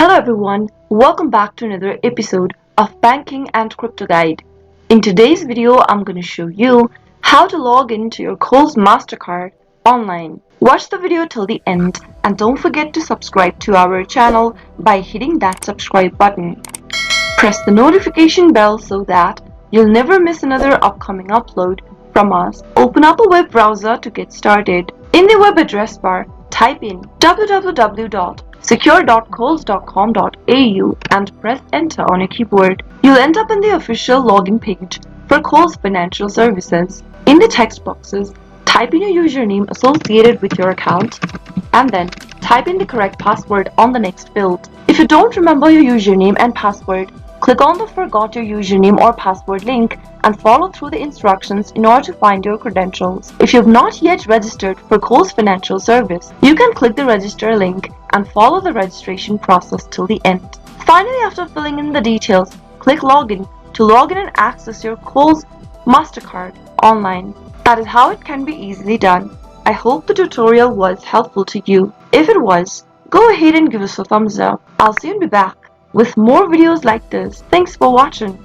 Hello everyone, welcome back to another episode of Banking and Crypto Guide. In today's video, I'm going to show you how to log into your Coles Mastercard online. Watch the video till the end and don't forget to subscribe to our channel by hitting that subscribe button. Press the notification bell so that you'll never miss another upcoming upload from us. Open up a web browser to get started. In the web address bar, type in www.secure.coles.com.au and press enter on your keyboard. You'll end up in the official login page for Coles Financial Services. In the text boxes, type in your username associated with your account and then type in the correct password on the next field. If you don't remember your username and password, click on the Forgot Your Username or Password link and follow through the instructions in order to find your credentials. If you have not yet registered for Coles Financial Service, you can click the register link and follow the registration process till the end. Finally, after filling in the details, click Login to log in and access your Coles Mastercard online. That is how it can be easily done. I hope the tutorial was helpful to you. If it was, go ahead and give us a thumbs up. I'll soon be back with more videos like this. Thanks for watching.